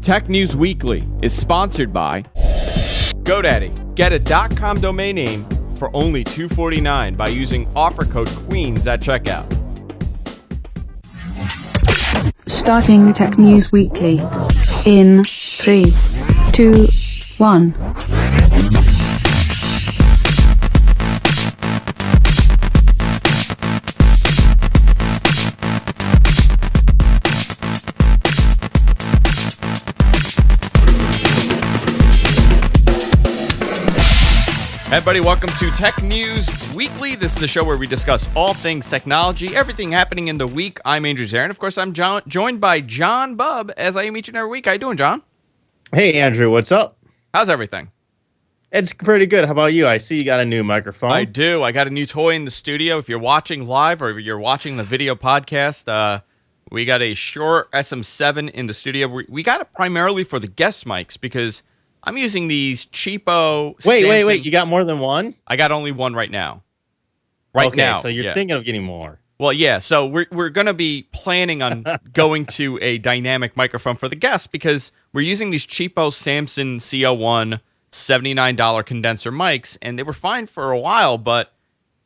Tech News Weekly is sponsored by GoDaddy. Get a .com domain name for only $2.49 by using offer code QUEENS at checkout. Starting Tech News Weekly in 3, 2, 1. Everybody, welcome to Tech News Weekly. This is the show where we discuss all things technology, everything happening in the week. I'm Andrew Zarin. Of course, I'm joined by John Bubb, as I am each and every week. How you doing, John? Hey, Andrew. What's up? How's everything? It's pretty good. How about you? I see you got a new microphone. I do. I got a new toy in the studio. If you're watching live or you're watching the video podcast, we got a Shure SM7 in the studio. We got it primarily for the guest mics because I'm using these cheapo. Wait. You got more than one? I got only one right now. Right now. So you're thinking of getting more. Well, yeah. So we're going to be planning on going to a dynamic microphone for the guests because we're using these cheapo Samson CO1 $79 condenser mics, and they were fine for a while, but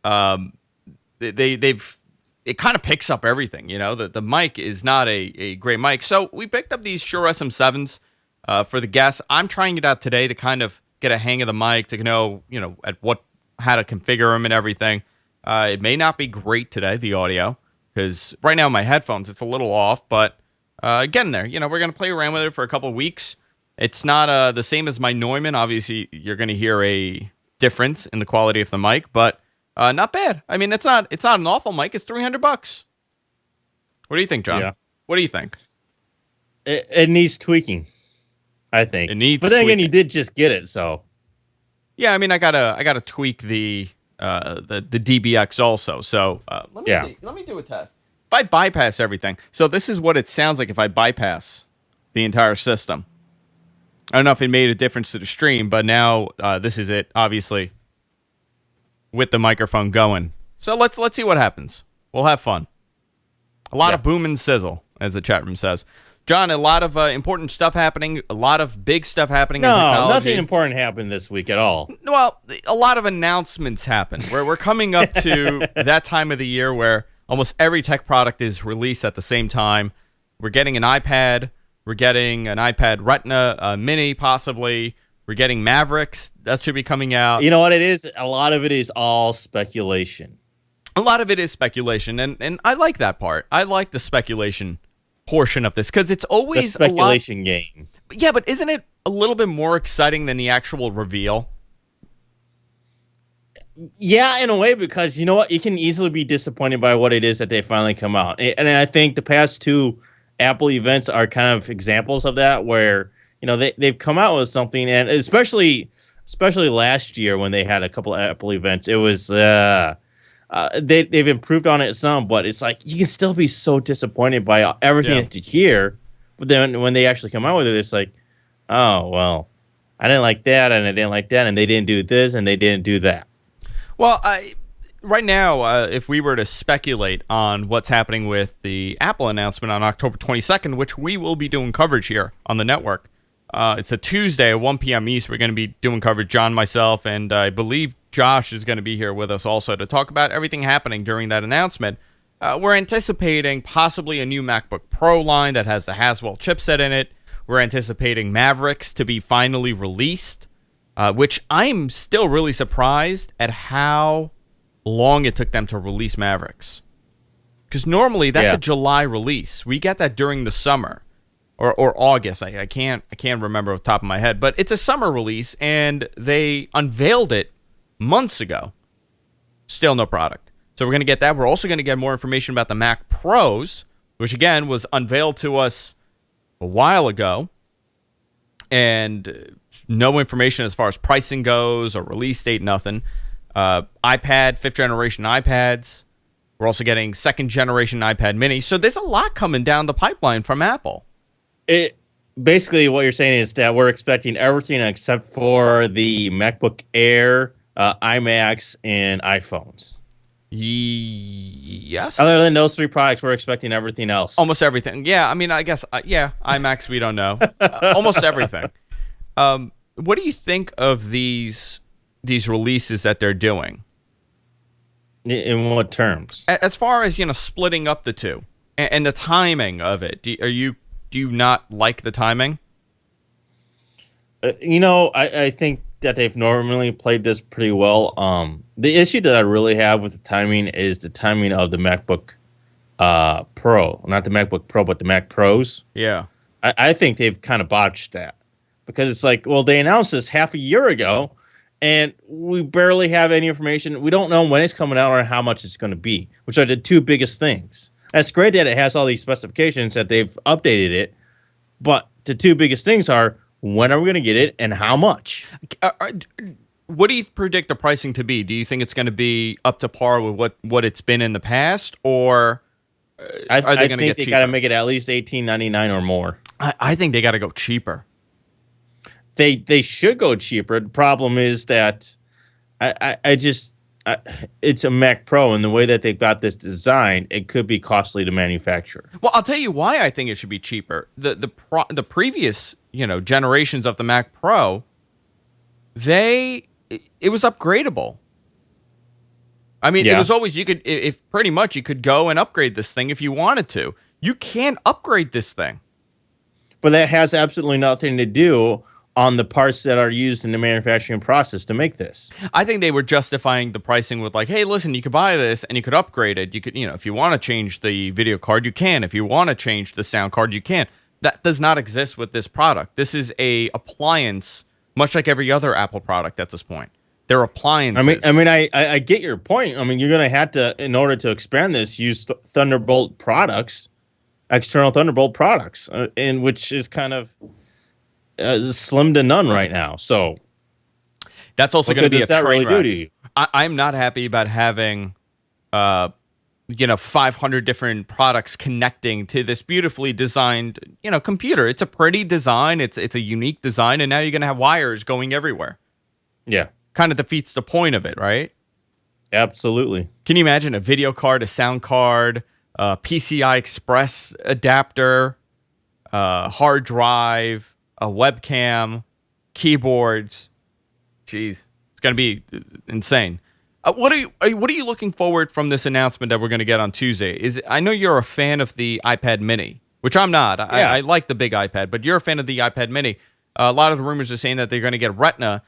it kind of picks up everything. You know, the mic is not a great mic. So we picked up these Shure SM7s. For the guests. I'm trying it out today to kind of get a hang of the mic, to know, how to configure them and everything. It may not be great today, the audio, because right now my headphones, it's a litting off, but getting there. We're going to play around with it for a couple of weeks. It's not the same as my Neumann. Obviously, you're going to hear a difference in the quality of the mic, but not bad. I mean, it's not an awful mic. It's $300. What do you think, John? Yeah. What do you think? It needs tweaking, I think. It needs but then again, tweaking. you did just get it, so. Yeah, I mean, I gotta tweak the DBX also. So let me see. Let me do a test. If I bypass everything, so this is what it sounds like if I bypass the entire system. I don't know if it made a difference to the stream, but now this is it, obviously, with the microphone going. So let's see what happens. We'll have fun. A lot of boom and sizzle, as the chat room says. John, a lot of important stuff happening, a lot of big stuff happening in technology. No, nothing important happened this week at all. Well, a lot of announcements happen. We're coming up to that time of the year where almost every tech product is released at the same time. We're getting an iPad. We're getting an iPad Retina Mini, possibly. We're getting Mavericks. That should be coming out. You know what it is? A lot of it is all speculation. A lot of it is speculation, and I like that part. I like the speculation portion of this because it's always the speculation game. Yeah, but isn't it a little bit more exciting than the actual reveal? Yeah, in a way, because you know what? You can easily be disappointed by what it is that they finally come out. And I think the past two Apple events are kind of examples of that, where they've come out with something, and especially last year when they had a couple of Apple events, it was they've improved on it some, but it's like you can still be so disappointed by everything that you hear. But then when they actually come out with it, it's like, oh, well, I didn't like that, and I didn't like that, and they didn't do this, and they didn't do that. Well, right now, if we were to speculate on what's happening with the Apple announcement on October 22nd, which we will be doing coverage here on the network, it's a Tuesday at 1 p.m. East. We're going to be doing coverage, John, myself, and I believe Josh is going to be here with us also to talk about everything happening during that announcement. We're anticipating possibly a new MacBook Pro line that has the Haswell chipset in it. We're anticipating Mavericks to be finally released, which I'm still really surprised at how long it took them to release Mavericks. Because normally that's a July release. We get that during the summer. Or August. I can't remember off the top of my head. But it's a summer release, and they unveiled it months ago. Still no product. So we're going to get that. We're also going to get more information about the Mac Pros, which, again, was unveiled to us a while ago. And no information as far as pricing goes or release date, nothing. iPad, 5th generation iPads. We're also getting 2nd generation iPad mini. So there's a lot coming down the pipeline from Apple. It basically what you're saying is that we're expecting everything except for the MacBook Air, iMacs, and iPhones. Yes. Other than those three products, we're expecting everything else. Almost everything. Yeah, I mean, I guess, yeah, IMAX, we don't know. Almost everything. What do you think of these releases that they're doing? In what terms? As far as, splitting up the two and the timing of it, do you not like the timing? I think that they've normally played this pretty well. The issue that I really have with the timing is the timing of the MacBook Pro. Not the MacBook Pro, but the Mac Pros. Yeah. I think they've kind of botched that. Because it's like, well, they announced this half a year ago, and we barely have any information. We don't know when it's coming out or how much it's going to be, which are the two biggest things. It's great that it has all these specifications, that they've updated it, but the two biggest things are, when are we going to get it and how much? What do you predict the pricing to be? Do you think it's going to be up to par with what it's been in the past, or are they going to get cheaper? They got to make it at least $18.99 or more. I think they got to go cheaper. They should go cheaper. The problem is that it's a Mac Pro, and the way that they've got this design, it could be costly to manufacture. Well, I'll tell you why I think it should be cheaper. The previous generations of the Mac Pro, it was upgradable. I mean, It was always, you could go and upgrade this thing if you wanted to. You can't upgrade this thing. But that has absolutely nothing to do on the parts that are used in the manufacturing process to make this. I think they were justifying the pricing with like, hey, listen, you could buy this and you could upgrade it. You could, if you want to change the video card, you can. If you want to change the sound card, you can. That does not exist with this product. This is a appliance, much like every other Apple product at this point. They're appliances. I get your point. I mean, you're going to have to, in order to expand this, use Thunderbolt products, external Thunderbolt products, and which is kind of slim to none right now. So that's also going to be a train really wreck. Do to you? I'm not happy about having 500 different products connecting to this beautifully designed computer. It's a pretty design, it's a unique design, and now you're going to have wires going everywhere. Yeah, kind of defeats the point of it, right? Absolutely. Can you imagine a video card, a sound card, a PCI Express adapter, hard drive, a webcam, keyboards? Jeez, it's going to be insane. What are you looking forward from this announcement that we're going to get on Tuesday? I know you're a fan of the iPad Mini, which I'm not. Yeah. I like the big iPad, but you're a fan of the iPad Mini. A lot of the rumors are saying that they're going to get Retina.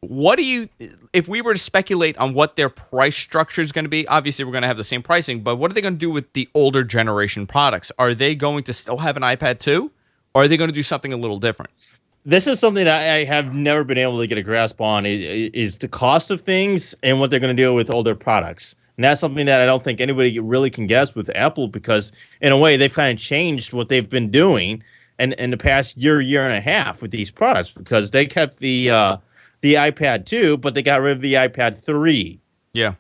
If we were to speculate on what their price structure is going to be, obviously we're going to have the same pricing, but what are they going to do with the older generation products? Are they going to still have an iPad 2, or are they going to do something a little different? This is something that I have never been able to get a grasp on, is the cost of things and what they're going to do with older products. And that's something that I don't think anybody really can guess with Apple, because in a way they've kind of changed what they've been doing in the past year and a half with these products, because they kept the iPad 2, but they got rid of the iPad 3. Yeah.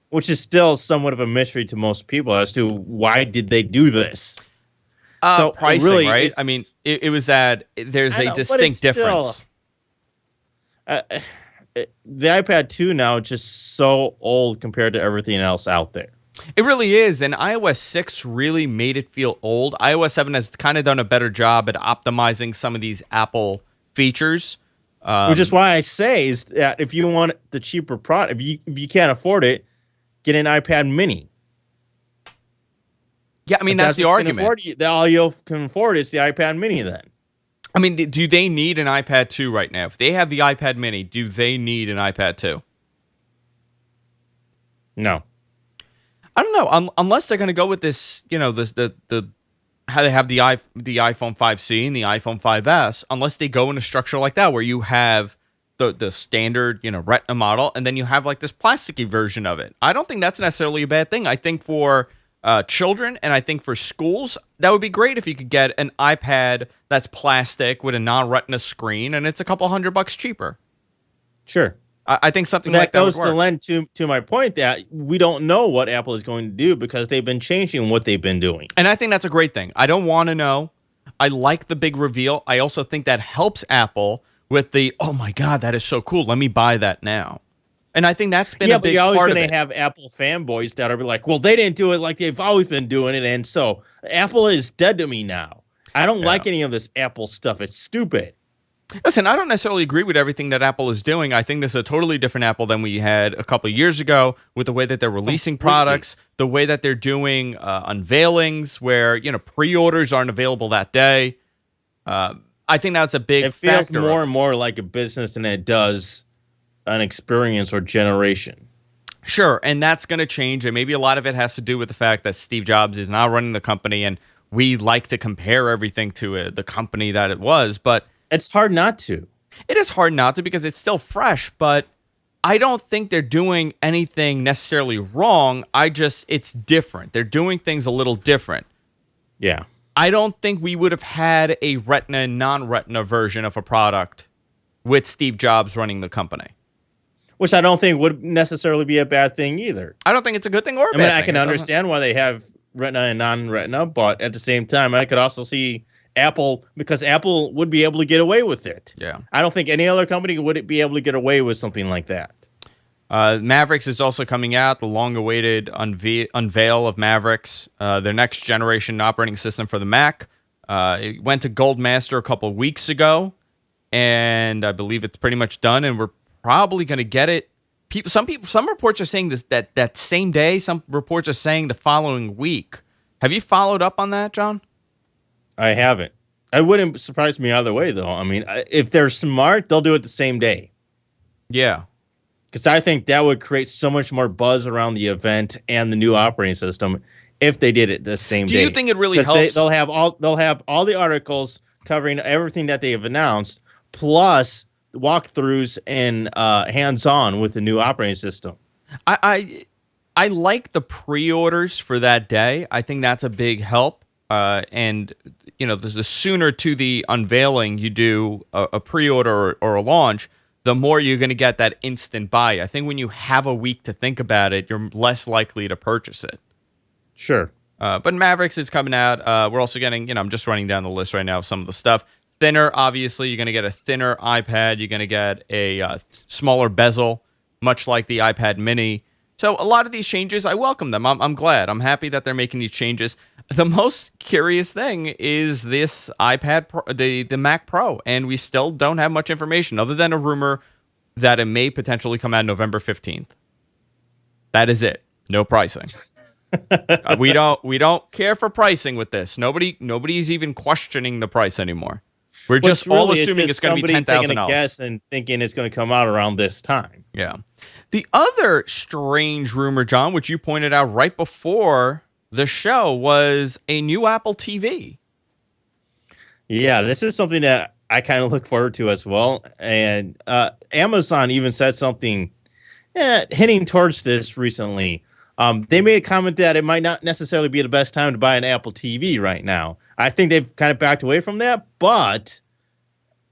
Which is still somewhat of a mystery to most people as to why did they do this. So pricing, really, right? I mean, it was that there's a distinct difference. The iPad 2 now is just so old compared to everything else out there. It really is, and iOS 6 really made it feel old. iOS 7 has kind of done a better job at optimizing some of these Apple features. Which is why I say is that if you want the cheaper product, if you can't afford it, get an iPad Mini. Yeah, I mean, that's the argument. All you can afford is the iPad Mini then. I mean, do they need an iPad 2 right now? If they have the iPad Mini, do they need an iPad 2? No. I don't know. Unless they're going to go with this, how they have the iPhone 5C and the iPhone 5S, unless they go in a structure like that where you have the standard, Retina model, and then you have like this plasticky version of it. I don't think that's necessarily a bad thing. I think for children, and I think for schools, that would be great if you could get an iPad that's plastic with a non-Retina screen, and it's a couple $100 cheaper. Sure. I think something like that goes to lend to my point that we don't know what Apple is going to do because they've been changing what they've been doing. And I think that's a great thing. I don't want to know. I like the big reveal. I also think that helps Apple with the, oh my God, that is so cool. Let me buy that now. And I think that's been Yeah, a but big you're always part of going it. to have Apple fanboys that are like, well, they didn't do it like they've always been doing it. And so Apple is dead to me now. I don't like any of this Apple stuff. It's stupid. Listen, I don't necessarily agree with everything that Apple is doing. I think this is a totally different Apple than we had a couple of years ago with the way that they're releasing products, the way that they're doing unveilings where, you know, pre-orders aren't available that day. I think that's a big It feels factor. more and more like a business than it does an experience or generation. Sure, and that's going to change, and maybe a lot of it has to do with the fact that Steve Jobs is now running the company, and we like to compare everything to the company that it was, but It's hard not to. it is hard not to because it's still fresh, but I don't think they're doing anything necessarily wrong. It's different. They're doing things a little different. Yeah. I don't think we would have had a Retina and non-Retina version of a product with Steve Jobs running the company. Which I don't think would necessarily be a bad thing either. I don't think it's a good thing or a I bad mean, thing. I can It doesn't- understand why they have Retina and non-Retina, but at the same time, I could also see Apple, because Apple would be able to get away with it. Yeah. I don't think any other company would be able to get away with something like that. Mavericks is also coming out, the long-awaited unveil of Mavericks, their next generation operating system for the Mac. It went to Gold Master a couple of weeks ago, and I believe it's pretty much done, and we're probably going to get it. Some reports are saying that same day. Some reports are saying the following week. Have you followed up on that, John? I haven't. I wouldn't surprise me either way, though. I mean, if they're smart, they'll do it the same day. Yeah. Because I think that would create so much more buzz around the event and the new operating system if they did it the same day. Do you think it really 'Cause helps? they'll have all the articles covering everything that they have announced, plus walkthroughs and hands-on with the new operating system. I like the pre-orders for that day. I think that's a big help. And you know, the sooner to the unveiling you do a pre-order or a launch, the more you're going to get that instant buy. I think when you have a week to think about it, you're less likely to purchase it. Sure. But Mavericks is coming out. We're also getting, you know, I'm just running down the list right now of some of the stuff. Thinner, obviously, you're going to get a thinner iPad. You're going to get a smaller bezel, much like the iPad mini. So a lot of these changes, I welcome them. I'm glad. I'm happy that they're making these changes. The most curious thing is this iPad Pro, the Mac Pro, and we still don't have much information other than a rumor that it may potentially come out November 15th. That is it. No pricing. We don't care for pricing with this. Nobody's even questioning the price anymore. We're just all assuming it's going to be $10,000. Taking a guess and thinking it's going to come out around this time. Yeah. The other strange rumor, John, which you pointed out right before the show, was a new Apple TV. Yeah, this is something that I kind of look forward to as well. And Amazon even said something hinting towards this recently. They made a comment that it might not necessarily be the best time to buy an Apple TV right now. I think they've kind of backed away from that, but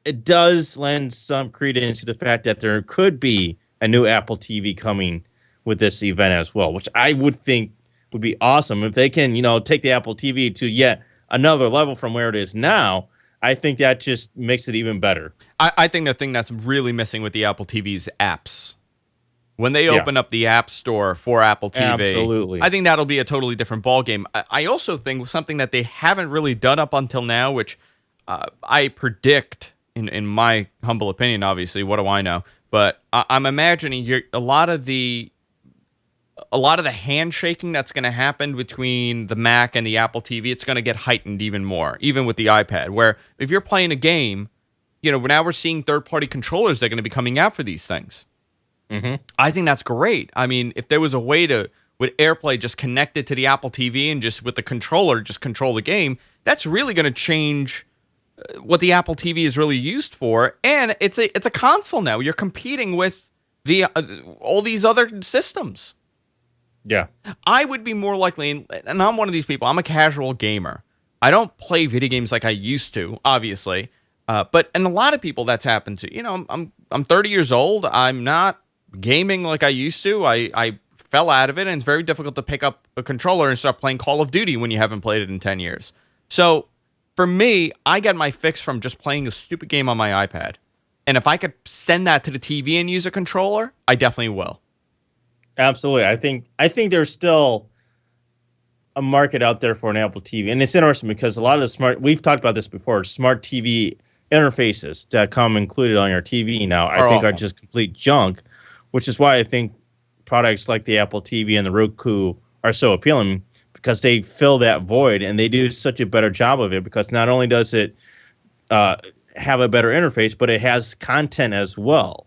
it does lend some credence to the fact that there could be a new Apple TV coming with this event as well, which I would think would be awesome if they can, take the Apple TV to yet another level from where it is now. I think that just makes it even better. I think the thing that's really missing with the Apple TV is apps. When they open up the App Store for Apple TV, Absolutely. I think that'll be a totally different ballgame. I also think something that they haven't really done up until now, which I predict, in my humble opinion, obviously, what do I know? But I'm imagining a lot of the handshaking that's going to happen between the Mac and the Apple TV, it's going to get heightened even more, even with the iPad, where if you're playing a game, now we're seeing third-party controllers that are going to be coming out for these things. Mm-hmm. I think that's great. I mean, if there was a way to, with AirPlay, just connect it to the Apple TV and just with the controller, just control the game, that's really going to change what the Apple TV is really used for. And it's a console now. You're competing with the all these other systems. Yeah. I would be more likely, and I'm one of these people, I'm a casual gamer. I don't play video games like I used to, obviously. And a lot of people that's happened to. I'm 30 years old. I'm not gaming like I used to. I fell out of it, and it's very difficult to pick up a controller and start playing Call of Duty when you haven't played it in 10 years. So for me, I get my fix from just playing a stupid game on my iPad. And if I could send that to the TV and use a controller, I definitely will. Absolutely. I think there's still a market out there for an Apple TV. And it's interesting because a lot of the we've talked about this before, smart TV interfaces that come included on your TV now, I think are just complete junk, which is why I think products like the Apple TV and the Roku are so appealing, because they fill that void and they do such a better job of it, because not only does it have a better interface, but it has content as well.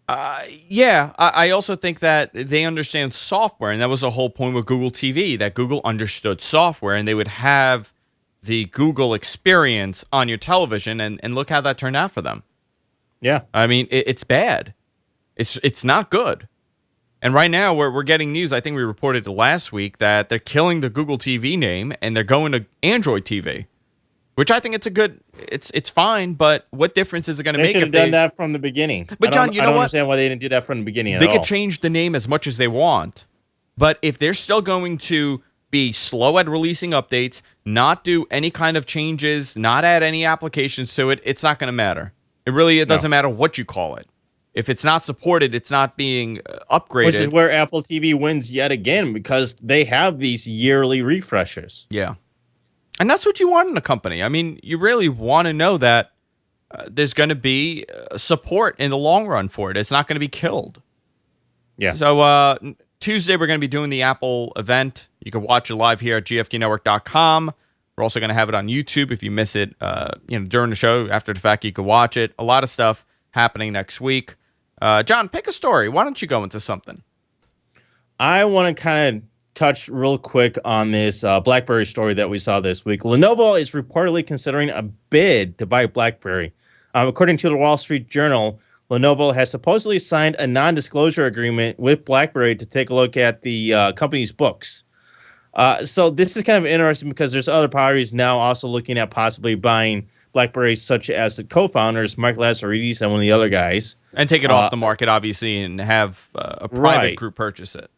I also think that they understand software, and that was the whole point with Google TV, that Google understood software, and they would have the Google experience on your television, and look how that turned out for them. Yeah. I mean, it's bad. It's not good. And right now, we're getting news, I think we reported last week, that they're killing the Google TV name, and they're going to Android TV, which I think it's fine, but what difference is it going to make? They should have done that from the beginning. But John, I don't understand why they didn't do that from the beginning at all. They could change the name as much as they want, but if they're still going to be slow at releasing updates, not do any kind of changes, not add any applications to it, it's not going to matter. It doesn't matter what you call it. If it's not supported, it's not being upgraded. Which is where Apple TV wins yet again, because they have these yearly refreshes. Yeah. And that's what you want in a company. I mean, you really want to know that there's going to be support in the long run for it. It's not going to be killed. Yeah. So Tuesday, we're going to be doing the Apple event. You can watch it live here at gfknetwork.com. We're also going to have it on YouTube. If you miss it during the show, after the fact, you can watch it. A lot of stuff happening next week. John, pick a story. Why don't you go into something? I want to kind of touch real quick on this BlackBerry story that we saw this week. Lenovo is reportedly considering a bid to buy BlackBerry. According to the Wall Street Journal, Lenovo has supposedly signed a non-disclosure agreement with BlackBerry to take a look at the company's books. So this is kind of interesting because there's other parties now also looking at possibly buying BlackBerry, such as the co-founders, Mike Lazaridis and one of the other guys. And take it off the market, obviously, and have a private group purchase it.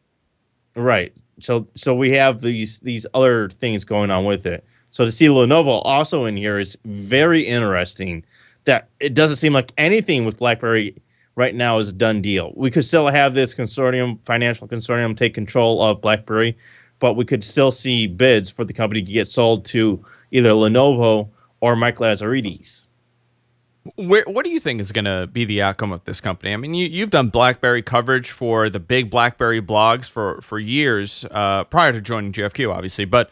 Right. So we have these other things going on with it. So to see Lenovo also in here is very interesting. That it doesn't seem like anything with BlackBerry right now is a done deal. We could still have this financial consortium, take control of BlackBerry, but we could still see bids for the company to get sold to either Lenovo or Mike Lazaridis. What do you think is going to be the outcome of this company? I mean, you've done BlackBerry coverage for the big BlackBerry blogs for years, prior to joining GFQ, obviously. But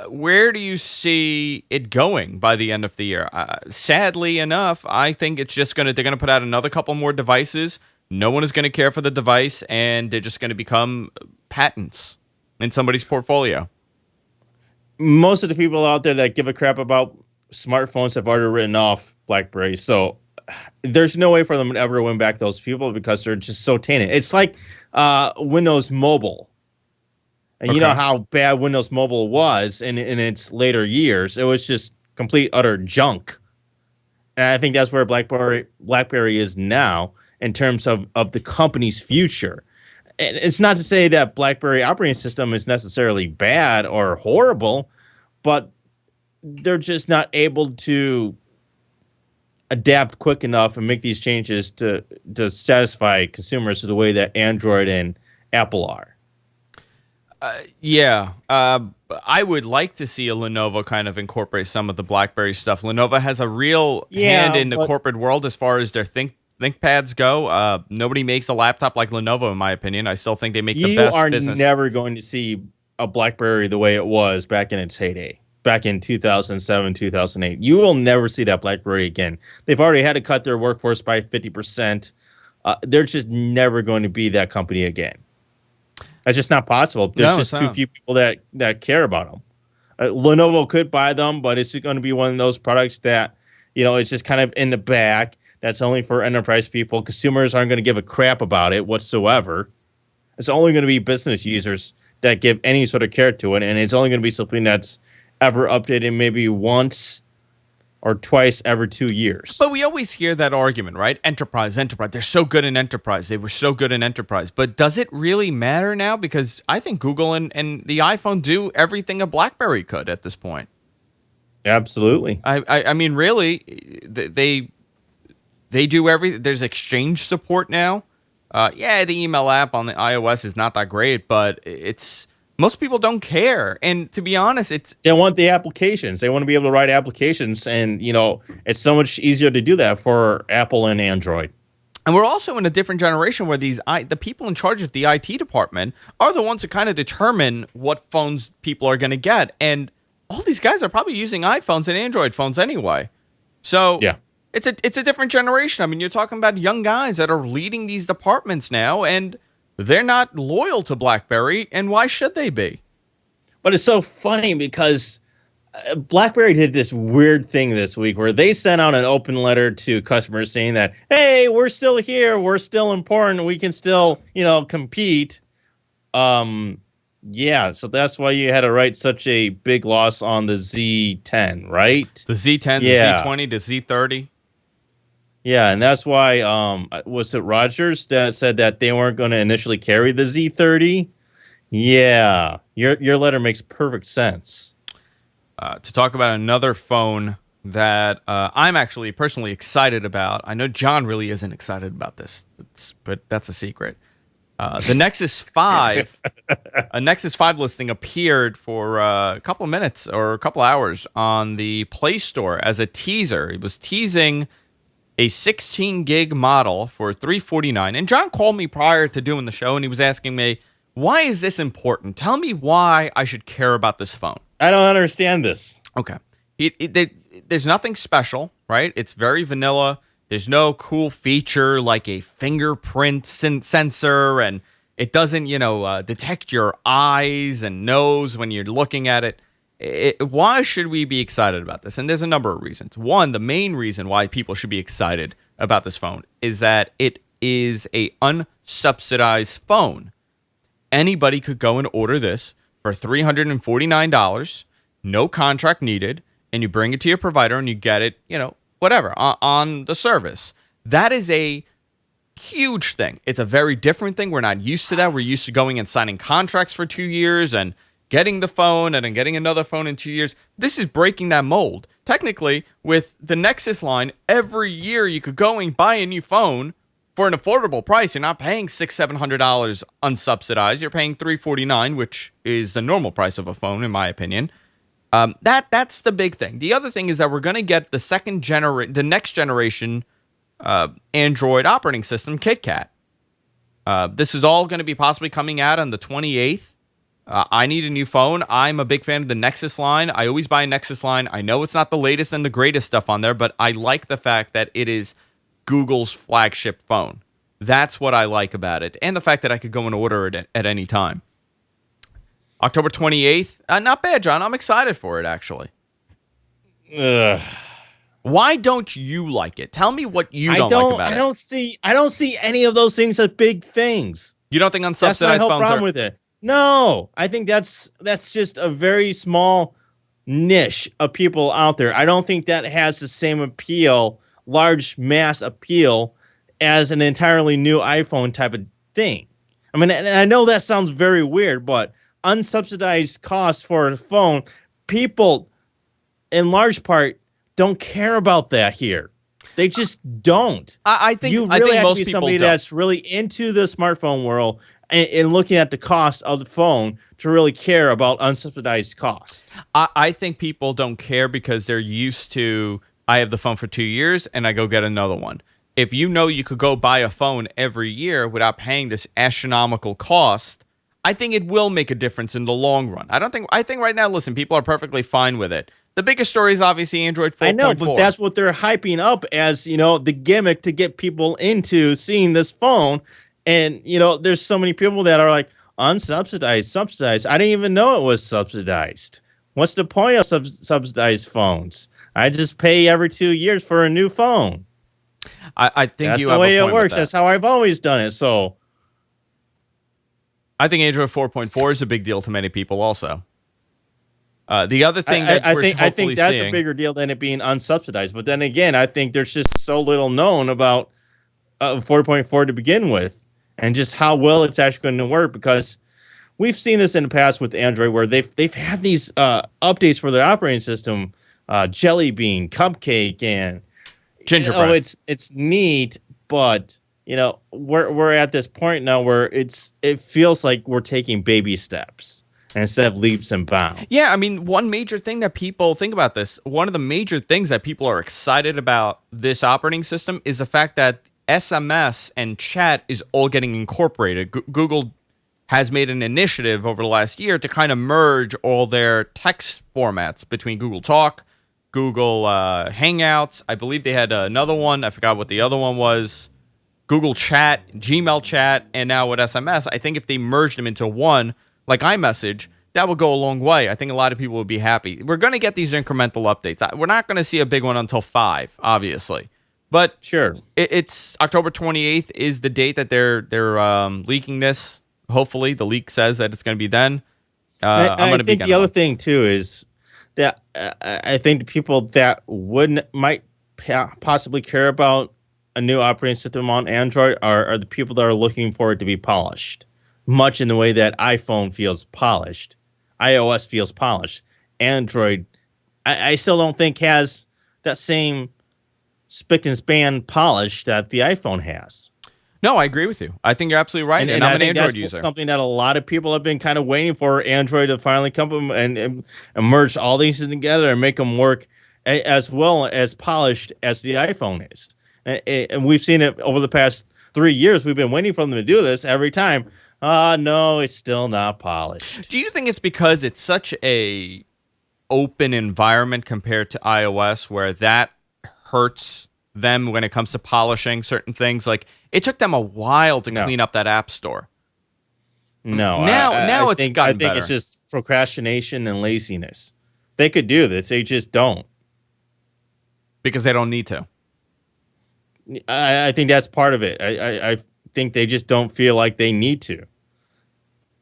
where do you see it going by the end of the year? Sadly enough, I think it's just they're going to put out another couple more devices. No one is going to care for the device, and they're just going to become patents in somebody's portfolio. Most of the people out there that give a crap about smartphones have already written off BlackBerry, so there's no way for them to ever win back those people because they're just so tainted. It's like Windows Mobile, and you know how bad Windows Mobile was in its later years. It was just complete utter junk, and I think that's where BlackBerry is now in terms of the company's future. And it's not to say that BlackBerry operating system is necessarily bad or horrible, but they're just not able to adapt quick enough and make these changes to satisfy consumers the way that Android and Apple are. I would like to see a Lenovo kind of incorporate some of the BlackBerry stuff. Lenovo has a real hand in the corporate world as far as their ThinkPads go. Nobody makes a laptop like Lenovo, in my opinion. I still think they make the best business. You are never going to see a BlackBerry the way it was back in its heyday. Back in 2007, 2008. You will never see that BlackBerry again. They've already had to cut their workforce by 50%. They're just never going to be that company again. That's just not possible. There's just too few people that care about them. Lenovo could buy them, but it's going to be one of those products that, it's just kind of in the back. That's only for enterprise people. Consumers aren't going to give a crap about it whatsoever. It's only going to be business users that give any sort of care to it, and it's only going to be something that's ever updated maybe once or twice every 2 years. But we always hear that argument, right? Enterprise. They're so good in enterprise. They were so good in enterprise. But does it really matter now? Because I think Google and the iPhone do everything a BlackBerry could at this point. Absolutely. I mean, really, they They do everything. There's Exchange support now. Yeah, the email app on the iOS is not that great, but it's most people don't care. And to be honest, they want the applications. They want to be able to write applications, and it's so much easier to do that for Apple and Android. And we're also in a different generation where the people in charge of the IT department are the ones who kind of determine what phones people are going to get. And all these guys are probably using iPhones and Android phones anyway. So yeah, it's a different generation. I mean, you're talking about young guys that are leading these departments now, and they're not loyal to BlackBerry, and why should they be? But it's so funny because BlackBerry did this weird thing this week where they sent out an open letter to customers saying that, hey, we're still here, we're still important, we can still, compete. Yeah, so that's why you had to write such a big loss on the Z10, right? The Z10, the Z20, the Z30. Yeah, and that's why was it Rogers that said that they weren't going to initially carry the Z30? Yeah, your letter makes perfect sense. To talk about another phone that I'm actually personally excited about. I know John really isn't excited about this, but that's a secret. The Nexus 5, a Nexus 5 listing appeared for a couple of minutes or a couple hours on the Play Store as a teaser. It was teasing a 16 gig model for $349. And John called me prior to doing the show, and he was asking me, why is this important? Tell me why I should care about this phone. I don't understand this. Okay. There's nothing special, right? It's very vanilla. There's no cool feature like a fingerprint sensor, and it doesn't, detect your eyes and nose when you're looking at it. Why should we be excited about this? And there's a number of reasons. One, the main reason why people should be excited about this phone is that it is a unsubsidized phone. Anybody could go and order this for $349, no contract needed, and you bring it to your provider and you get it, whatever, on the service. That is a huge thing. It's a very different thing. We're not used to that. We're used to going and signing contracts for 2 years and getting the phone and then getting another phone in 2 years. This is breaking that mold. Technically, with the Nexus line, every year you could go and buy a new phone for an affordable price. You're not paying $600-$700 unsubsidized. You're paying $349, which is the normal price of a phone, in my opinion. That's the big thing. The other thing is that we're going to get the next generation Android operating system, KitKat. This is all going to be possibly coming out on the 28th. I need a new phone. I'm a big fan of the Nexus line. I always buy a Nexus line. I know it's not the latest and the greatest stuff on there, but I like the fact that it is Google's flagship phone. That's what I like about it. And the fact that I could go and order it at any time. October 28th. Not bad, John. I'm excited for it, actually. Ugh. Why don't you like it? Tell me what you don't like about it. I don't see any of those things as big things. You don't think unsubsidized That's my whole phones problem with it. No, I think that's just a very small niche of people out there. I don't think that has the same appeal, large mass appeal, as an entirely new iPhone type of thing. I mean, and I know that sounds very weird, but unsubsidized costs for a phone, people in large part don't care about that here. They just don't. I think you I really think have most to be people somebody don't. that's really into the smartphone world and looking at the cost of the phone to really care about unsubsidized cost. I think people don't care because they're used to, I have the phone for 2 years and I go get another one. If you know you could go buy a phone every year without paying this astronomical cost, I think it will make a difference in the long run. I think right now, listen, people are perfectly fine with it. The biggest story is obviously Android 4.4. I know, but that's what they're hyping up as, the gimmick to get people into seeing this phone. And, there's so many people that are like, subsidized. I didn't even know it was subsidized. What's the point of subsidized phones? I just pay every 2 years for a new phone. I think that's you the have way a it point with works. that. That's how I've always done it. So I think Android 4.4 is a big deal to many people also. The other thing that I we're think hopefully that's seeing, a bigger deal than it being unsubsidized. But then again, I think there's just so little known about 4.4 to begin with, and just how well it's actually going to work. Because we've seen this in the past with Android, where they've had these updates for their operating system, Jelly Bean, Cupcake, and Gingerbread. Oh, it's neat, but we're at this point now where it feels like we're taking baby steps instead of leaps and bounds. Yeah, I mean, one major thing that people think about this, one of the major things that people are excited about this operating system is the fact that SMS and chat is all getting incorporated. Google has made an initiative over the last year to kind of merge all their text formats between Google Talk, Google Hangouts. I believe they had another one. I forgot what the other one was. Google Chat, Gmail Chat, and now with SMS. I think if they merged them into one, like iMessage, that would go a long way. I think a lot of people would be happy. We're going to get these incremental updates. We're not going to see a big one until 5, obviously. But sure, it's October 28th is the date that they're leaking this. Hopefully, the leak says that it's going to be then. I'm going to be. I think the other thing too is that I think the people that might possibly care about a new operating system on Android are the people that are looking for it to be polished, much in the way that iPhone feels polished, iOS feels polished. Android, I still don't think has that same spick and span polish that the iPhone has. No, I agree with you. I think you're absolutely right. And I'm an Android user. Something that a lot of people have been kind of waiting for Android to finally come and merge all these together and make them work as well as polished as the iPhone is. And we've seen it over the past 3 years. We've been waiting for them to do this every time. No, it's still not polished. Do you think it's because it's such a open environment compared to iOS where that hurts them when it comes to polishing certain things? Like, it took them a while to clean up that app store. No. Now it's gotten better. I think it's just procrastination and laziness. They could do this. They just don't. Because they don't need to. I think that's part of it. I think they just don't feel like they need to.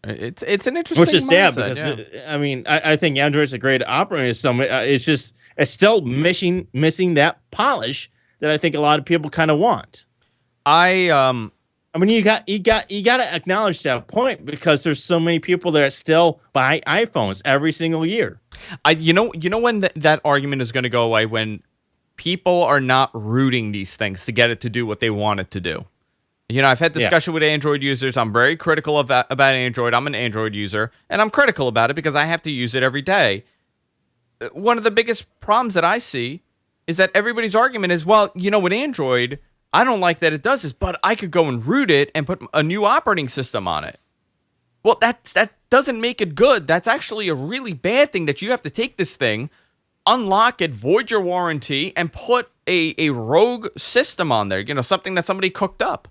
It's an interesting which is sad mindset, because I mean I think Android's a great operating system. It's still missing that polish that I think a lot of people kind of want. I mean you got to acknowledge that point because there's so many people that still buy iPhones every single year. You know when that argument is going to go away, when people are not rooting these things to get it to do what they want it to do. I've had discussion with Android users. I'm very critical about Android. I'm an Android user, and I'm critical about it because I have to use it every day. One of the biggest problems that I see is that everybody's argument is, well, with Android, I don't like that it does this, but I could go and root it and put a new operating system on it. Well, that doesn't make it good. That's actually a really bad thing that you have to take this thing, unlock it, void your warranty, and put a rogue system on there, something that somebody cooked up.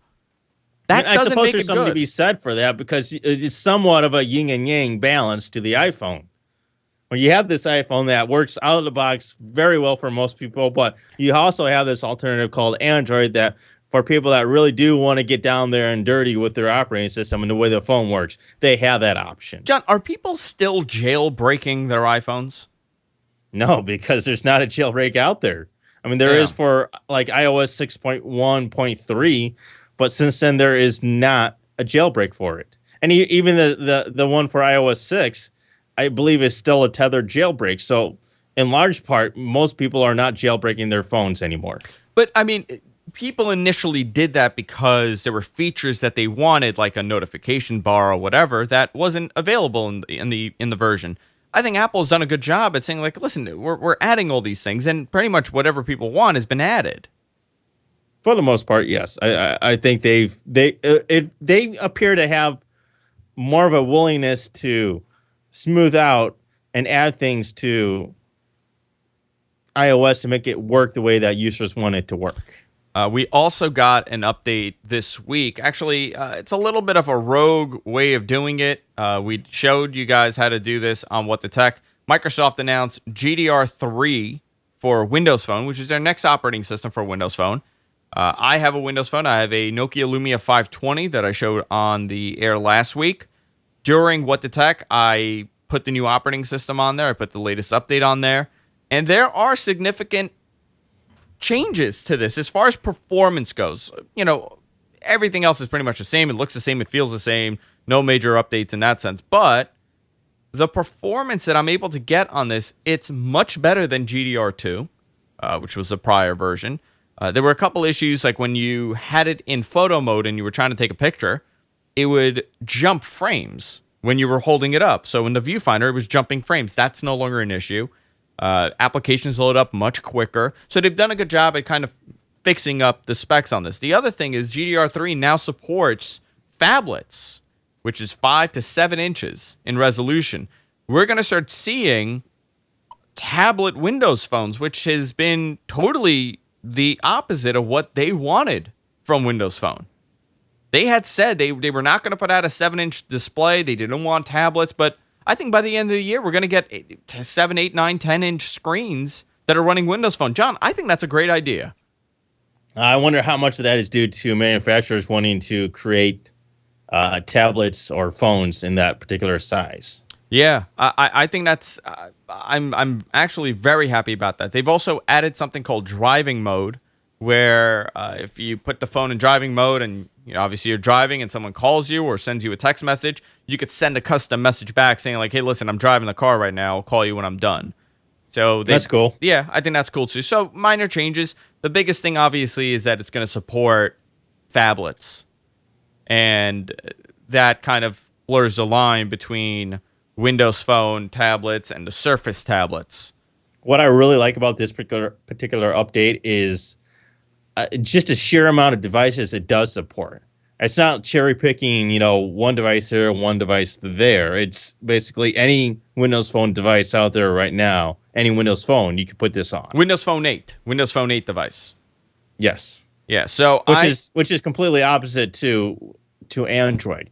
That doesn't suppose make there's it something good. to be said for that because it's somewhat of a yin and yang balance to the iPhone. When you have this iPhone that works out of the box very well for most people, but you also have this alternative called Android that for people that really do want to get down there and dirty with their operating system and the way their phone works, they have that option. John, are people still jailbreaking their iPhones? No, because there's not a jailbreak out there. I mean, there is for like iOS 6.1.3, but since then there is not a jailbreak for it. And even the one for iOS 6, I believe is still a tethered jailbreak. So in large part, most people are not jailbreaking their phones anymore. But I mean, people initially did that because there were features that they wanted, like a notification bar or whatever, that wasn't available in the version. I think Apple's done a good job at saying, like, listen, we're adding all these things, and pretty much whatever people want has been added. For the most part, yes. I think they appear to have more of a willingness to smooth out and add things to iOS to make it work the way that users want it to work. We also got an update this week. Actually, it's a little bit of a rogue way of doing it. We showed you guys how to do this on What the Tech. Microsoft announced GDR3 for Windows Phone, which is their next operating system for Windows Phone. I have a Windows Phone. I have a Nokia Lumia 520 that I showed on the air last week. During What the Tech, I put the new operating system on there. I put the latest update on there. And there are significant changes to this as far as performance goes. Everything else is pretty much the same. It looks the same. It feels the same. No major updates in that sense. But the performance that I'm able to get on this, it's much better than GDR2, which was the prior version. There were a couple issues, like when you had it in photo mode and you were trying to take a picture, it would jump frames when you were holding it up. So in the viewfinder, it was jumping frames. That's no longer an issue. Applications load up much quicker. So they've done a good job at kind of fixing up the specs on this. The other thing is GDR3 now supports phablets, which is 5 to 7 inches in resolution. We're going to start seeing tablet Windows phones, which has been totally the opposite of what they wanted from Windows Phone. They had said they were not going to put out a 7-inch display. They didn't want tablets, but I think by the end of the year, we're going to get 7, 8, 9, 10-inch screens that are running Windows Phone. John, I think that's a great idea. I wonder how much of that is due to manufacturers wanting to create tablets or phones in that particular size. Yeah, I think that's. I'm actually very happy about that. They've also added something called driving mode, where if you put the phone in driving mode and obviously you're driving and someone calls you or sends you a text message, you could send a custom message back saying like, "Hey, listen, I'm driving the car right now. I'll call you when I'm done." So that's cool. Yeah, I think that's cool too. So minor changes. The biggest thing, obviously, is that it's going to support phablets, and that kind of blurs the line between Windows Phone tablets and the Surface tablets. What I really like about this particular update is just a sheer amount of devices it does support. It's not cherry picking, one device here, one device there. It's basically any Windows Phone device out there right now, any Windows Phone, you can put this on. Windows Phone 8 device. Yes. Yeah. So which is completely opposite to Android.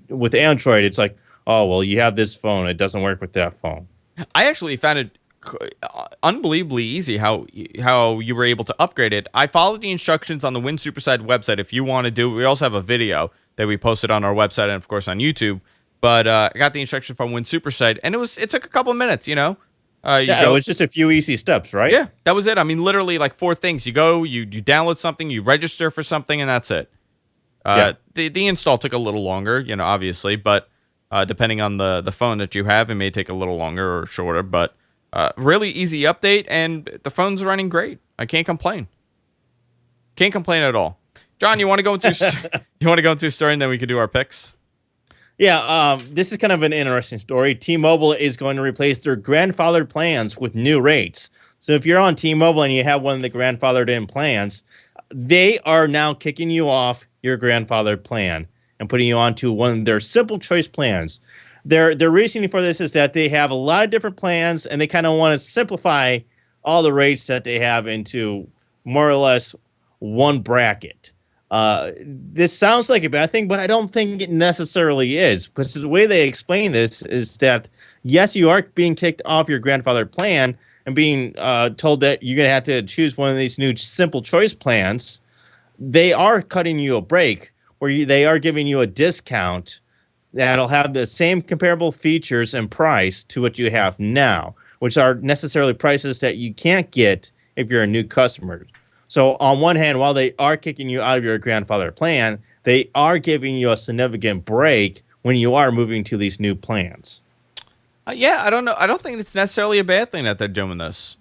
With Android, it's like, oh, well, you have this phone. It doesn't work with that phone. I actually found it unbelievably easy how you were able to upgrade it. I followed the instructions on the WinSuperside website. If you want to do, we also have a video that we posted on our website and, of course, on YouTube. But I got the instructions from WinSuperside, and it took a couple of minutes, it was just a few easy steps, right? Yeah, that was it. I mean, literally like 4 things. You go, you download something, you register for something, and that's it. The install took a little longer, obviously, but depending on the phone that you have, it may take a little longer or shorter, but really easy update, and the phone's running great. I can't complain. Can't complain at all. John, you want to go into a story, and then we could do our picks? Yeah, this is kind of an interesting story. T-Mobile is going to replace their grandfathered plans with new rates. So if you're on T-Mobile and you have one of the grandfathered in plans, they are now kicking you off your grandfathered plan and putting you onto one of their simple choice plans. Their reasoning for this is that they have a lot of different plans, and they kind of want to simplify all the rates that they have into more or less one bracket. This sounds like a bad thing, but I don't think it necessarily is, because the way they explain this is that, yes, you are being kicked off your grandfathered plan and being told that you're going to have to choose one of these new simple choice plans. They are cutting you a break, where they are giving you a discount that'll have the same comparable features and price to what you have now, which are necessarily prices that you can't get if you're a new customer. So on one hand, while they are kicking you out of your grandfather plan, they are giving you a significant break when you are moving to these new plans. Yeah, I don't know. I don't think it's necessarily a bad thing that they're doing this.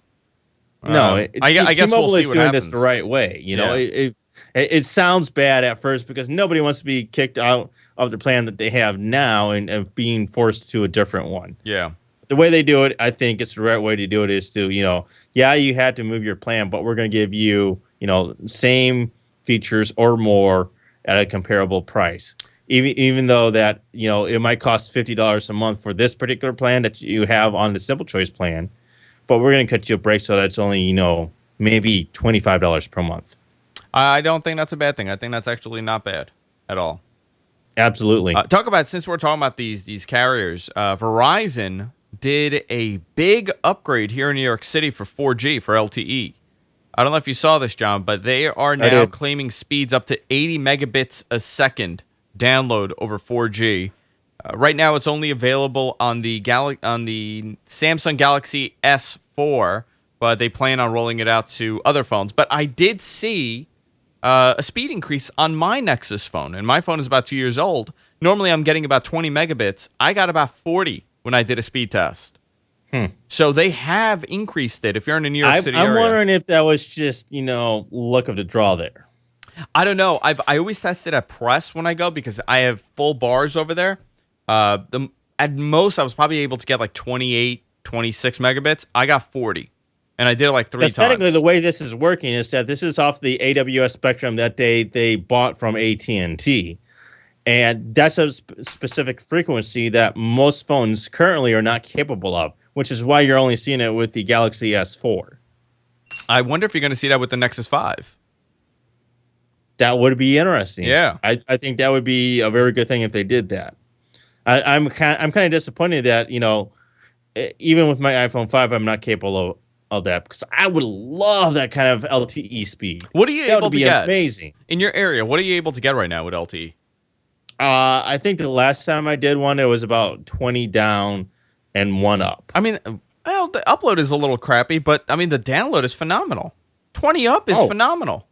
No, I guess T-Mobile we'll see is what doing happens. this the right way. It sounds bad at first because nobody wants to be kicked out of the plan that they have now and of being forced to a different one. Yeah. The way they do it, I think it's the right way to do it is to, you had to move your plan, but we're going to give you, same features or more at a comparable price. Even though that, it might cost $50 a month for this particular plan that you have on the Simple Choice plan, but we're going to cut you a break so that's only, maybe $25 per month. I don't think that's a bad thing. I think that's actually not bad at all. Absolutely. Since we're talking about these carriers, Verizon did a big upgrade here in New York City for 4G, for LTE. I don't know if you saw this, John, but they are now claiming speeds up to 80 megabits a second download over 4G. Right now, it's only available on the Samsung Galaxy S4, but they plan on rolling it out to other phones. But I did see a speed increase on my Nexus phone, and my phone is about 2 years old. Normally, I'm getting about 20 megabits. I got about 40 when I did a speed test. So they have increased it. If you're in the New York City I'm area. wondering if that was just, luck of the draw there. I don't know. I always test it at press when I go because I have full bars over there. At most, I was probably able to get like 28, 26 megabits. I got 40, and I did it like 3 times. Because technically, the way this is working is that this is off the AWS spectrum that they bought from AT&T, and that's a specific frequency that most phones currently are not capable of, which is why you're only seeing it with the Galaxy S4. I wonder if you're going to see that with the Nexus 5. That would be interesting. Yeah. I think that would be a very good thing if they did that. I'm kind of disappointed that, even with my iPhone 5, I'm not capable of that, because I would love that kind of LTE speed. What are you That able would to be get? amazing. In your area, what are you able to get right now with LTE? I think the last time I did one, it was about 20 down and 1 up. I mean, well, the upload is a little crappy, but I mean, the download is phenomenal. 20 up is phenomenal.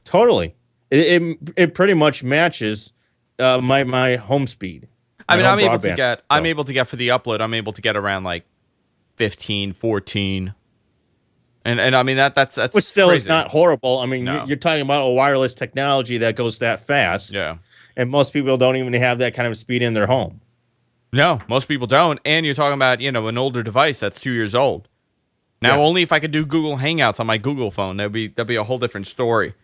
Totally. It pretty much matches my home speed. I mean, I'm able to broadband, get, so. I'm able to get for the upload, I'm able to get around like 15, 14. And I mean, that's Which still crazy. is not horrible. I mean, No. you're talking about a wireless technology that goes that fast. Yeah. And most people don't even have that kind of speed in their home. No, most people don't. And you're talking about, an older device that's 2 years old. Now, Yeah. only if I could do Google Hangouts on my Google phone, that'd be a whole different story.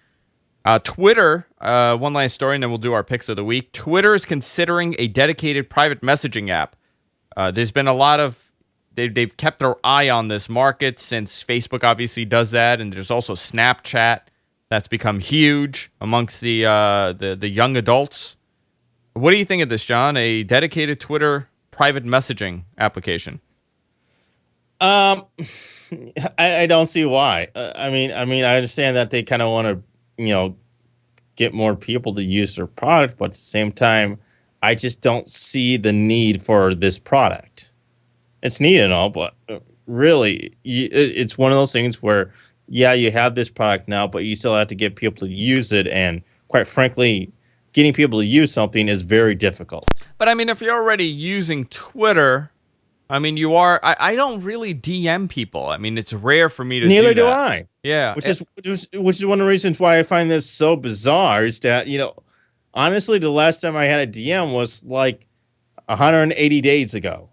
Twitter, one last story, and then we'll do our picks of the week. Twitter is considering a dedicated private messaging app. There's been a lot of they've kept their eye on this market since Facebook obviously does that, and there's also Snapchat that's become huge amongst the young adults. What do you think of this, John? A dedicated Twitter private messaging application? I don't see why. I mean, I understand that they kind of want to, get more people to use their product, but at the same time, I just don't see the need for this product. It's neat and all, but really, it's one of those things where, yeah, you have this product now, but you still have to get people to use it, and quite frankly, getting people to use something is very difficult. But I mean, if you're already using Twitter, I mean, you are. I don't really DM people. I mean, it's rare for me to. Neither do do that. I. Yeah, Which is one of the reasons why I find this so bizarre. Is that honestly, the last time I had a DM was like 180 days ago.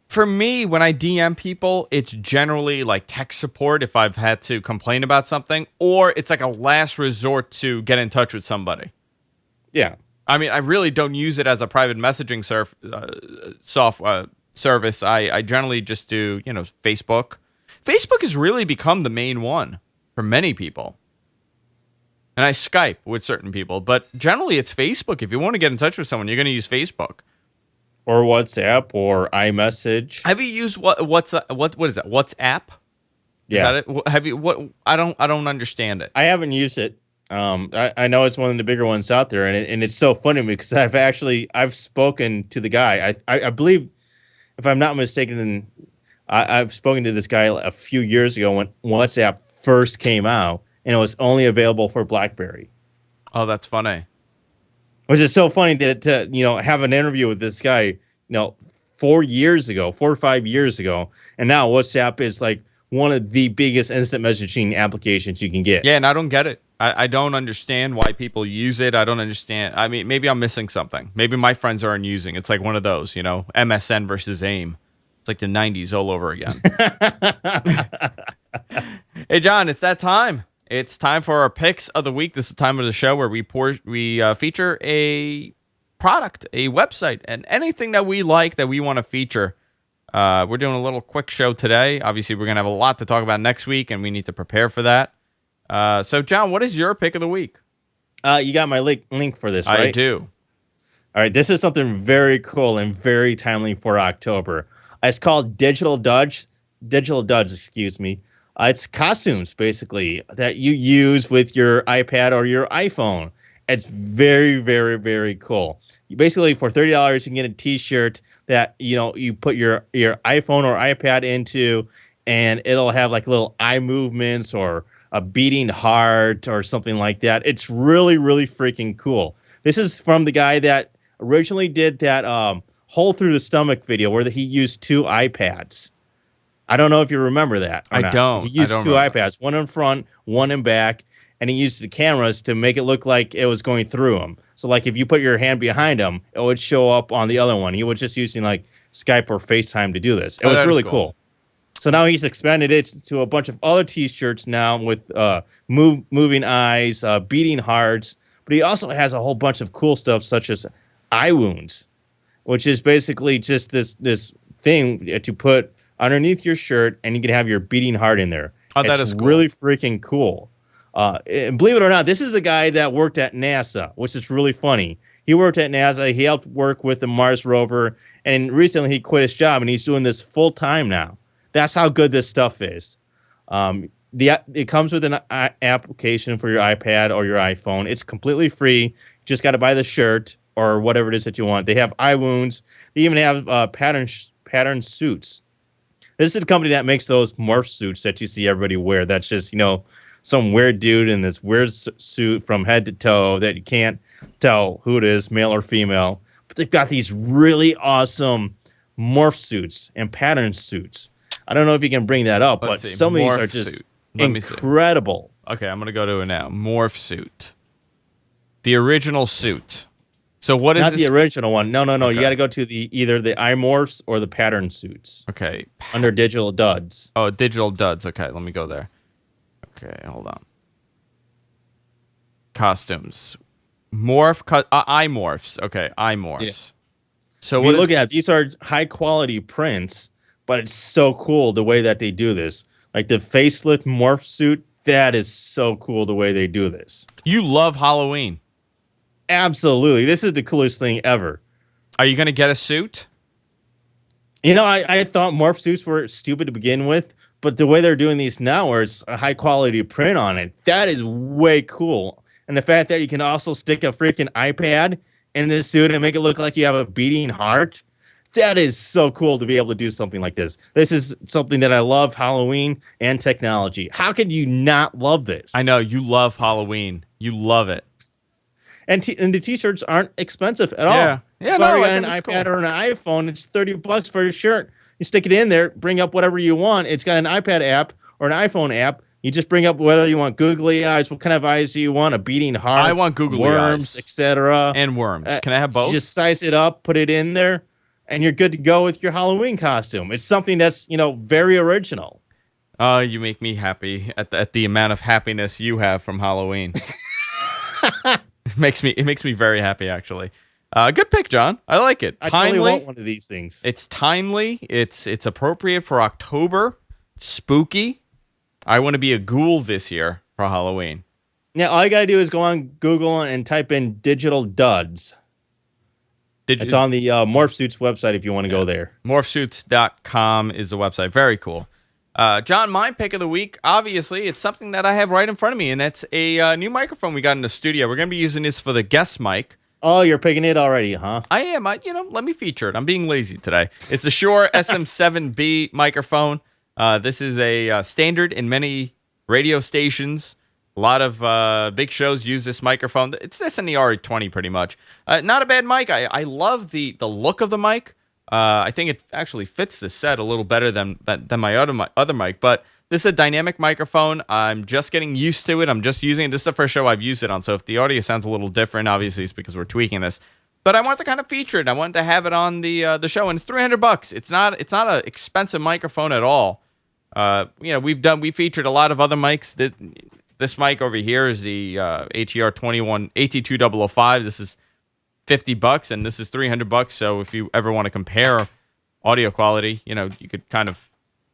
For me, when I DM people, it's generally like tech support if I've had to complain about something, or it's like a last resort to get in touch with somebody. Yeah. I mean, I really don't use it as a private messaging service. I generally just do, Facebook. Facebook has really become the main one for many people. And I Skype with certain people, but generally it's Facebook. If you want to get in touch with someone, you're going to use Facebook. Or WhatsApp or iMessage. Have you used what is that? WhatsApp? Yeah. Is that it? Have you I don't understand it. I haven't used it. I know it's one of the bigger ones out there, and it's so funny because I've spoken to the guy. I believe, if I'm not mistaken, I've spoken to this guy a few years ago when WhatsApp first came out, and it was only available for BlackBerry. Oh, that's funny. Which is so funny to have an interview with this guy, 4 or 5 years ago, and now WhatsApp is like one of the biggest instant messaging applications you can get. Yeah, and I don't get it. I don't understand why people use it. I don't understand. I mean, maybe I'm missing something. Maybe my friends aren't using it. It's like one of those, MSN versus AIM. It's like the 90s all over again. Hey, John, it's that time. It's time for our picks of the week. This is the time of the show where we feature a product, a website, and anything that we like that we want to feature. We're doing a little quick show today. Obviously, we're going to have a lot to talk about next week, and we need to prepare for that. So, John, what is your pick of the week? You got my link for this, right? I do. All right, this is something very cool and very timely for October. It's called Digital Duds, excuse me. It's costumes, basically, that you use with your iPad or your iPhone. It's very, very, very cool. Basically, for $30, you can get a T-shirt that you put your iPhone or iPad into, and it'll have like little eye movements or a beating heart or something like that. It's really, really freaking cool. This is from the guy that originally did that hole through the stomach video where he used 2 iPads. I don't know if you remember that. Or I not. don't. He used I don't two remember. iPads, one in front, one in back, and he used the cameras to make it look like it was going through him. So like if you put your hand behind him, it would show up on the other one. He was just using like Skype or FaceTime to do this. It Oh, was that is really cool. cool. So now he's expanded it to a bunch of other T-shirts now with moving eyes, beating hearts. But he also has a whole bunch of cool stuff such as eye wounds, which is basically just this thing that you put underneath your shirt, and you can have your beating heart in there. Oh, that It's is cool. really freaking cool. And believe it or not, this is a guy that worked at NASA, which is really funny. He worked at NASA. He helped work with the Mars rover, and recently he quit his job, and he's doing this full time now. That's how good this stuff is. It comes with an application for your iPad or your iPhone. It's completely free. You just got to buy the shirt or whatever it is that you want. They have eye wounds. They even have pattern suits. This is the company that makes those morph suits that you see everybody wear. That's just, some weird dude in this weird suit from head to toe that you can't tell who it is, male or female. But they've got these really awesome morph suits and pattern suits. I don't know if you can bring that up, Let's but see. some of these Morph are just suit. Let me see. incredible. Okay, I'm gonna go to it now. Morph suit. The original suit. So what is Not this? the original one. No. Okay. You got to go to either the iMorphs or the pattern suits Okay. under Digital Duds. Oh, digital duds. Okay, let me go there. Okay, hold on. Costumes. iMorphs. Okay, iMorphs. Yeah. So If what you is, look at these are high quality prints, but it's so cool the way that they do this. Like the facelift morph suit, that is so cool the way they do this. you love Halloween. Absolutely. This is the coolest thing ever. Are you gonna get a suit? I thought morph suits were stupid to begin with, but the way they're doing these now where it's a high quality print on it, that is way cool. And the fact that you can also stick a freaking iPad in this suit and make it look like you have a beating heart, that is so cool to be able to do something like this. This is something that I love, Halloween and technology. How could you not love this? I know you love Halloween. You love it. And the t-shirts aren't expensive at all. Yeah. Yeah, If no, you I got an think it's iPad cool. or an iPhone, it's $30 for a shirt. You stick it in there, bring up whatever you want. It's got an iPad app or an iPhone app. You just bring up whether you want googly eyes, what kind of eyes do you want, a beating heart, I want googly worms, eyes. etc. And worms. Can I have both? You just size it up, put it in there, and you're good to go with your Halloween costume. It's something that's, very original. Oh, you make me happy at the amount of happiness you have from Halloween. It makes me very happy, actually. Good pick, John. I like it. I Timely. totally want one of these things. It's timely. It's appropriate for October. It's spooky. I want to be a ghoul this year for Halloween. Now, all you got to do is go on Google and type in Digital Duds. It's on the Morph Suits website if you want to go there. Morphsuits.com is the website. Very cool. John, my pick of the week, obviously, it's something that I have right in front of me, and that's a new microphone we got in the studio. We're going to be using this for the guest mic. Oh, you're picking it already, huh? I am. Let me feature it. I'm being lazy today. It's the Shure SM7B microphone. This is a standard in many radio stations. A lot of big shows use this microphone. It's this and the RE20 pretty much. Not a bad mic. I love the look of the mic. I think it actually fits the set a little better than my other mic. But this is a dynamic microphone. I'm just getting used to it. I'm just using it. This is the first show I've used it on. So if the audio sounds a little different, obviously it's because we're tweaking this. But I want to kind of feature it. I wanted to have it on the show, and it's $300. It's not an expensive microphone at all. We featured a lot of other mics. This mic over here is the AT2005. This is $50, and this is $300. So if you ever want to compare audio quality, you could kind of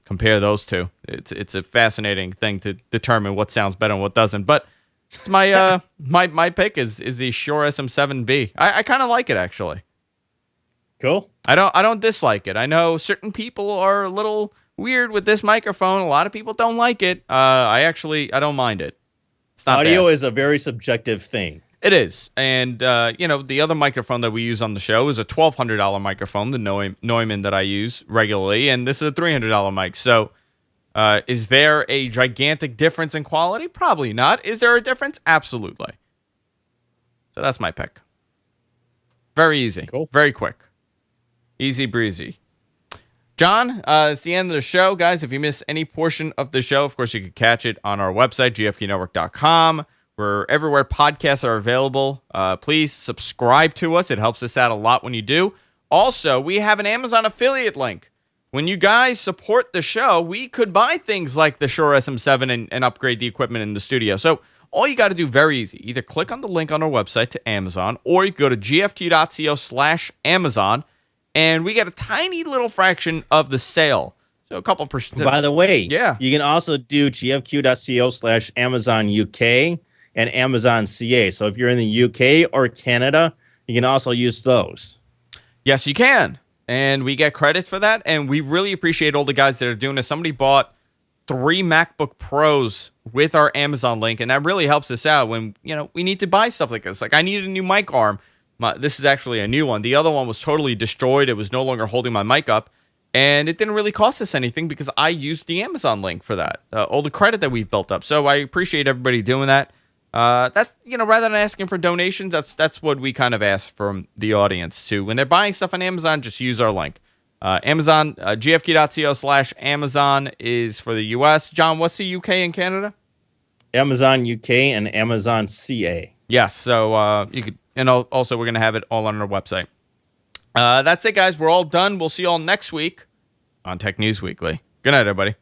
compare those two. It's a fascinating thing to determine what sounds better and what doesn't. But it's my my pick is the Shure SM7B. I kind of like it, actually. Cool. I don't dislike it. I know certain people are a little weird with this microphone. A lot of people don't like it. I don't mind it. It's not Audio bad. is a very subjective thing. It is. And, the other microphone that we use on the show is a $1,200 microphone, the Neumann that I use regularly, and this is a $300 mic. So is there a gigantic difference in quality? Probably not. Is there a difference? Absolutely. So that's my pick. Very easy. Cool. Very quick. Easy breezy. John, it's the end of the show. Guys, if you miss any portion of the show, of course, you can catch it on our website, gfknetwork.com. We're everywhere podcasts are available. Please subscribe to us. It helps us out a lot when you do. Also, we have an Amazon affiliate link. When you guys support the show, we could buy things like the Shure SM7 and upgrade the equipment in the studio. So all you got to do, very easy. Either click on the link on our website to Amazon, or you can go to gfq.co/Amazon, and we get a tiny little fraction of the sale. So a couple percent. By the way, yeah, you can also do gfq.co/Amazon UK and Amazon CA. So if you're in the UK or Canada, you can also use those. Yes, you can. And we get credit for that. And we really appreciate all the guys that are doing this. Somebody bought 3 MacBook Pros with our Amazon link, and that really helps us out when, we need to buy stuff like this. Like, I needed a new mic arm. This is actually a new one. The other one was totally destroyed. It was no longer holding my mic up. And it didn't really cost us anything because I used the Amazon link for that. All the credit that we've built up. So I appreciate everybody doing that. That rather than asking for donations, that's what we kind of ask from the audience too. When they're buying stuff on Amazon, just use our link. Amazon, gfq.co/Amazon is for the US. John, what's the UK and Canada? Amazon UK and Amazon CA. Yes. So you could, and also we're gonna have it all on our website. That's it, guys. We're all done. We'll see you all next week on Tech News Weekly. Good night, everybody.